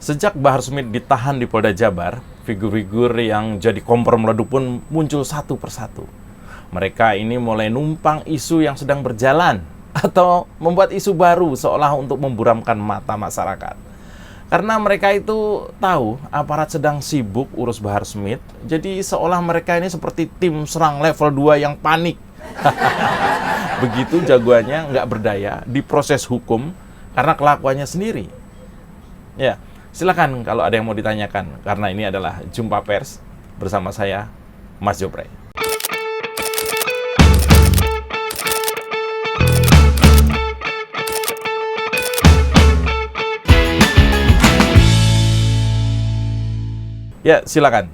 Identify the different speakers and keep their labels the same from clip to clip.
Speaker 1: Sejak Bahar Smith ditahan di Polda Jabar, figur-figur yang jadi kompor meleduk pun muncul satu persatu. Mereka ini mulai numpang isu yang sedang berjalan atau membuat isu baru seolah untuk memburamkan mata masyarakat. Karena mereka itu tahu aparat sedang sibuk urus Bahar Smith, jadi seolah mereka ini seperti tim serang level 2 yang panik. Begitu jagoannya nggak berdaya diproses hukum karena kelakuannya sendiri. Ya, silakan kalau ada yang mau ditanyakan, karena ini adalah Jumpa Pers bersama saya, Mas Jopre. Ya, silakan.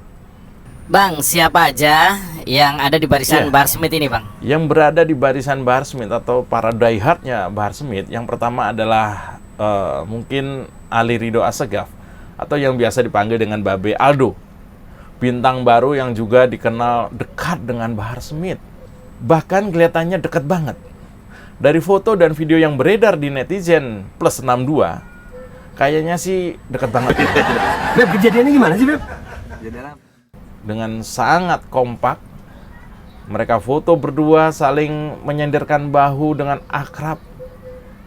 Speaker 2: Bang, siapa aja yang ada di barisan Bahar Smith ini, Bang?
Speaker 1: Yang berada di barisan Bahar Smith atau para diehardnya Bahar Smith, yang pertama adalah mungkin Ali Ridho Assegaf, atau yang biasa dipanggil dengan Babe Aldo. Bintang baru yang juga dikenal dekat dengan Bahar Smith. Bahkan kelihatannya dekat banget. Dari foto dan video yang beredar di netizen plus 62, kayaknya sih dekat banget.
Speaker 3: Beb, kejadiannya gimana sih, Beb?
Speaker 1: Dengan sangat kompak, mereka foto berdua saling menyenderkan bahu dengan akrab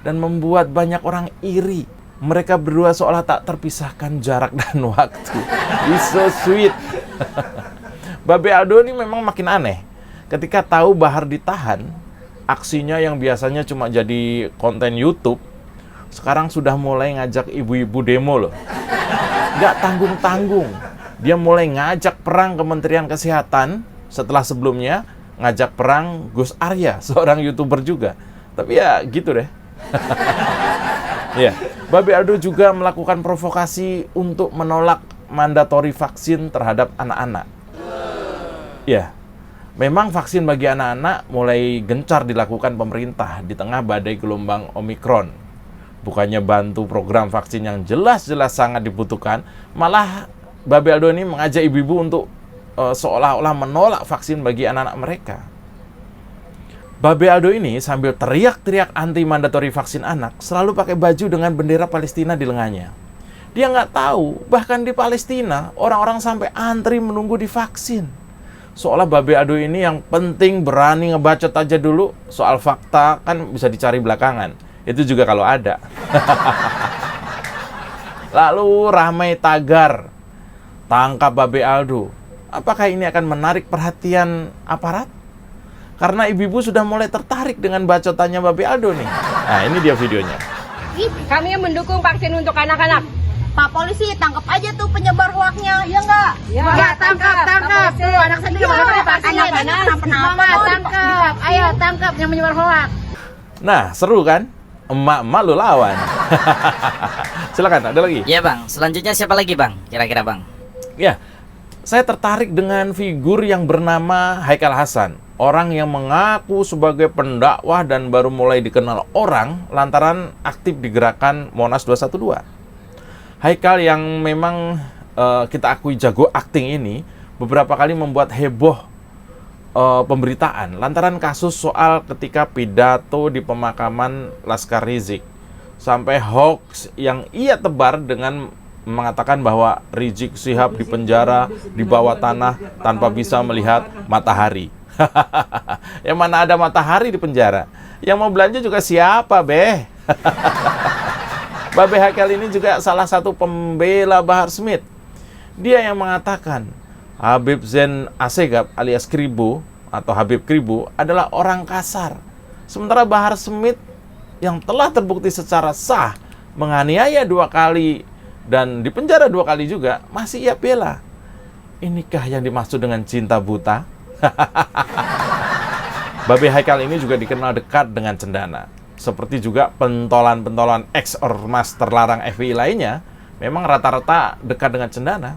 Speaker 1: dan membuat banyak orang iri. Mereka berdua seolah tak terpisahkan jarak dan waktu. It's so sweet. Babe Aldo ini memang makin aneh. Ketika tahu Bahar ditahan, aksinya yang biasanya cuma jadi konten YouTube, sekarang sudah mulai ngajak ibu-ibu demo loh. Gak tanggung-tanggung. Dia mulai ngajak perang Kementerian Kesehatan setelah sebelumnya ngajak perang Gus Arya, seorang YouTuber juga. Tapi ya gitu deh. Ya, Babe Aldo juga melakukan provokasi untuk menolak mandatori vaksin terhadap anak-anak. Ya, memang vaksin bagi anak-anak mulai gencar dilakukan pemerintah di tengah badai gelombang Omikron. Bukannya bantu program vaksin yang jelas-jelas sangat dibutuhkan, malah Babe Aldo ini mengajak ibu-ibu untuk seolah-olah menolak vaksin bagi anak-anak mereka. Babe Aldo ini sambil teriak-teriak anti mandatori vaksin anak, selalu pakai baju dengan bendera Palestina di lengannya. Dia nggak tahu, bahkan di Palestina, orang-orang sampai antri menunggu divaksin. Seolah Babe Aldo ini yang penting berani ngebacot aja dulu, soal fakta kan bisa dicari belakangan. Itu juga kalau ada. Lalu ramai tagar, tangkap Babe Aldo. Apakah ini akan menarik perhatian aparat? Karena ibu-ibu sudah mulai tertarik dengan bacotannya Babe Aldo nih. Nah, ini dia videonya.
Speaker 4: Kami mendukung vaksin untuk anak-anak.
Speaker 5: Pak polisi, tangkap aja tuh penyebar hoaknya, ya nggak?
Speaker 4: Ya, tangkap.
Speaker 5: Tuh, anak saya juga mana vaksin, kenapa
Speaker 4: tangkap. Ayo, tangkap yang menyebar hoak.
Speaker 1: Nah, seru kan? Emak-emak lu lawan. Silakan, ada lagi?
Speaker 2: Ya, Bang. Selanjutnya siapa lagi, Bang? Kira-kira, Bang?
Speaker 1: Ya, saya tertarik dengan figur yang bernama Haikal Hasan. Orang yang mengaku sebagai pendakwah dan baru mulai dikenal orang lantaran aktif di gerakan Monas 212. Haikal yang memang kita akui jago akting ini beberapa kali membuat heboh pemberitaan lantaran kasus soal ketika pidato di pemakaman Laskar Rizik. Sampai hoax yang ia tebar dengan mengatakan bahwa Rizik Syihab dipenjara di bawah tanah tanpa bisa melihat matahari. Yang mana ada matahari di penjara? Yang mau belanja juga siapa, Beh? Babe Haikal ini juga salah satu pembela Bahar Smith. Dia yang mengatakan Habib Zain Assegaf alias Kribo atau Habib Kribo adalah orang kasar. Sementara Bahar Smith yang telah terbukti secara sah menganiaya 2 kali dan dipenjara 2 kali juga masih ia bela. Inikah yang dimaksud dengan cinta buta? Babe Haikal ini juga dikenal dekat dengan cendana. Seperti juga pentolan-pentolan ex-ormas terlarang FPI lainnya, memang rata-rata dekat dengan cendana.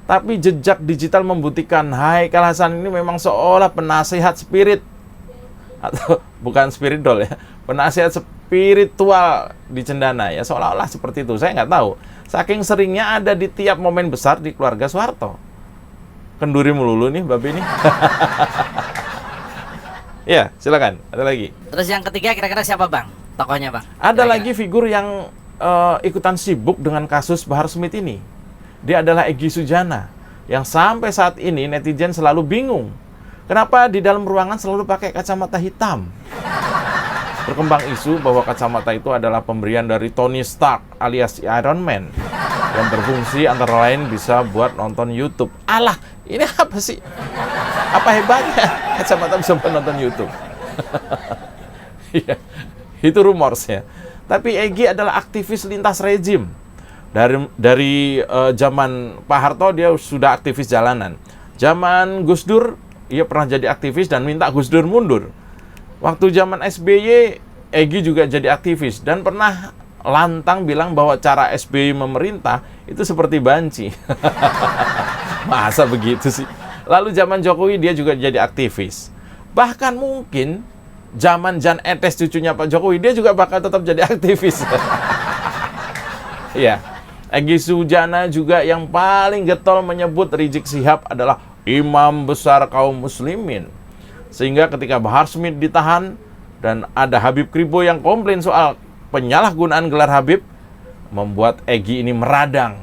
Speaker 1: Tapi jejak digital membuktikan Haikal Hasan ini memang seolah penasihat spirit. Atau bukan spiritual ya, penasihat spiritual di cendana ya, seolah-olah seperti itu. Saya nggak tahu. Saking seringnya ada di tiap momen besar di keluarga Soeharto. Kenduri melulu nih Babe ini. Ya, silakan. Ada lagi.
Speaker 2: Terus yang ketiga kira-kira siapa, Bang? Tokohnya, Bang?
Speaker 1: Ada
Speaker 2: Kira-kira.
Speaker 1: lagi figur yang ikutan sibuk dengan kasus Bahar Smith ini. Dia adalah Egy Sujana yang sampai saat ini netizen selalu bingung. Kenapa di dalam ruangan selalu pakai kacamata hitam? Berkembang isu bahwa kacamata itu adalah pemberian dari Tony Stark alias Iron Man yang berfungsi antara lain bisa buat nonton YouTube. Alah, ini apa sih? Apa hebatnya kacamata bisa buat nonton YouTube? Iya, itu rumorsnya. Tapi Egy adalah aktivis lintas rezim. Dari zaman Pak Harto dia sudah aktivis jalanan. Zaman Gus Dur ia pernah jadi aktivis dan minta Gus Dur mundur. Waktu zaman SBY, Egy juga jadi aktivis dan pernah lantang bilang bahwa cara SBY memerintah itu seperti banci. Masa begitu sih? Lalu zaman Jokowi dia juga jadi aktivis. Bahkan mungkin zaman Jan Etes cucunya Pak Jokowi dia juga bakal tetap jadi aktivis. Iya. Egy Sujana juga yang paling getol menyebut Rizik Syihab adalah imam besar kaum muslimin. Sehingga ketika Bahar Smith ditahan dan ada Habib Kribo yang komplain soal penyalahgunaan gelar Habib, membuat Egy ini meradang.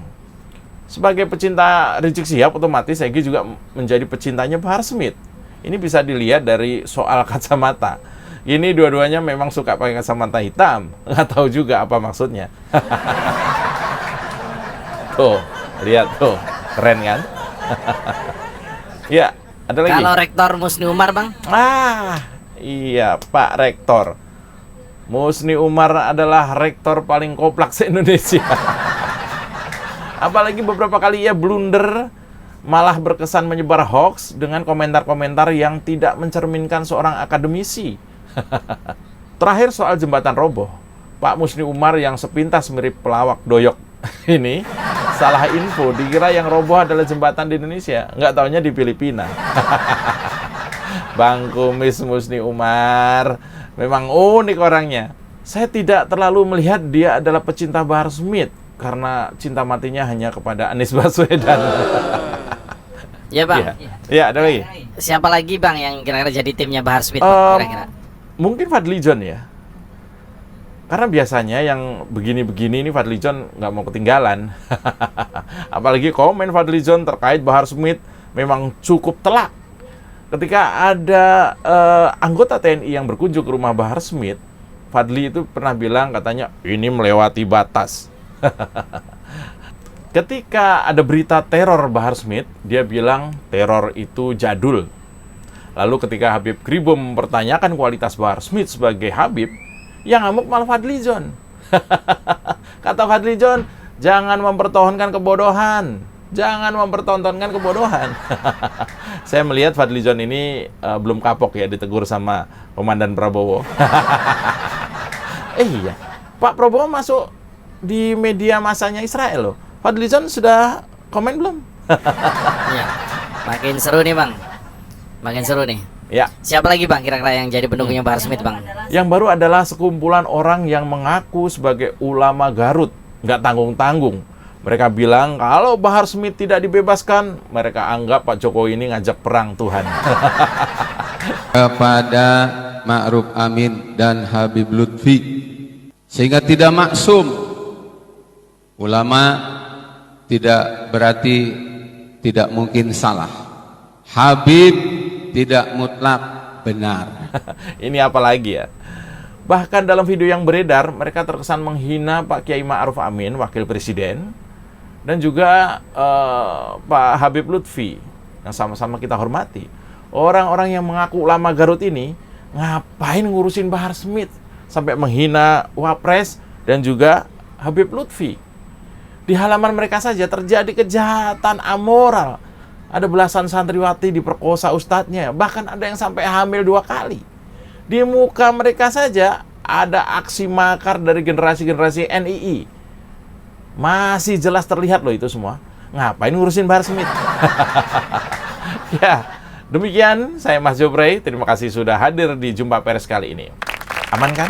Speaker 1: Sebagai pecinta Rizik Syihab, otomatis Egy juga menjadi pecintanya Bahar Smith. Ini bisa dilihat dari soal kacamata. Ini dua-duanya memang suka pakai kacamata hitam. Nggak tahu juga apa maksudnya. Tuh, lihat tuh. Keren kan? Ya, ada lagi.
Speaker 2: Kalau Rektor Musni Umar, Bang?
Speaker 1: Iya, Pak Rektor. Musni Umar adalah rektor paling koplak se-Indonesia. Apalagi beberapa kali ia blunder, malah berkesan menyebar hoax dengan komentar-komentar yang tidak mencerminkan seorang akademisi. Terakhir soal jembatan roboh. Pak Musni Umar yang sepintas mirip pelawak doyok ini salah info, dikira yang roboh adalah jembatan di Indonesia, nggak taunya di Filipina. Bang Kumis Musni Umar memang unik orangnya. Saya tidak terlalu melihat dia adalah pecinta Bahar Smith karena cinta matinya hanya kepada Anies Baswedan.
Speaker 2: Ya, Bang.
Speaker 1: Ya, ada lagi.
Speaker 2: Siapa lagi, Bang, yang kira-kira jadi timnya Bahar Smith, Bang, kira-kira?
Speaker 1: Mungkin Fadlizon ya. Karena biasanya yang begini-begini ini Fadlizon nggak mau ketinggalan. Apalagi komen Fadlizon terkait Bahar Smith memang cukup telak. Ketika ada anggota TNI yang berkunjung ke rumah Bahar Smith, Fadli itu pernah bilang katanya ini melewati batas. Ketika ada berita teror Bahar Smith, dia bilang teror itu jadul. Lalu ketika Habib Kribo mempertanyakan kualitas Bahar Smith sebagai Habib, yang ngamuk malah Fadlizon. Kata Fadlizon, jangan mempertontonkan kebodohan. Jangan mempertontonkan kebodohan. Saya melihat Fadlizon ini belum kapok ya ditegur sama Komandan Prabowo. Iya, Pak Prabowo masuk di media masanya Israel loh. Fadlizon sudah komen belum?
Speaker 2: Ya. Makin seru nih, Bang. Makin seru nih.
Speaker 1: Ya.
Speaker 2: Siapa lagi, Bang, kira-kira yang jadi pendukungnya Bahar Smith, Bang?
Speaker 1: Yang baru adalah sekumpulan orang yang mengaku sebagai ulama Garut. Nggak tanggung-tanggung. Mereka bilang kalau Bahar Smith tidak dibebaskan, mereka anggap Pak Jokowi ini ngajak perang Tuhan.
Speaker 6: Kepada Ma'ruf Amin dan Habib Lutfi, sehingga tidak maksum. Ulama tidak berarti tidak mungkin salah. Habib tidak mutlak benar.
Speaker 1: Ini apa lagi ya? Bahkan dalam video yang beredar, mereka terkesan menghina Pak Kiai Ma'ruf Amin, Wakil Presiden, dan juga Pak Habib Lutfi, yang sama-sama kita hormati. Orang-orang yang mengaku ulama Garut ini, ngapain ngurusin Bahar Smith? Sampai menghina Wapres dan juga Habib Lutfi. Di halaman mereka saja terjadi kejahatan amoral. Ada belasan santriwati diperkosa ustadznya, bahkan ada yang sampai hamil 2 kali. Di muka mereka saja ada aksi makar dari generasi-generasi NII. Masih jelas terlihat loh itu semua. Ngapain ngurusin Bahar Smith? Ya, demikian saya Mas Joprey. Terima kasih sudah hadir di Jumpa Pers kali ini. Aman kan?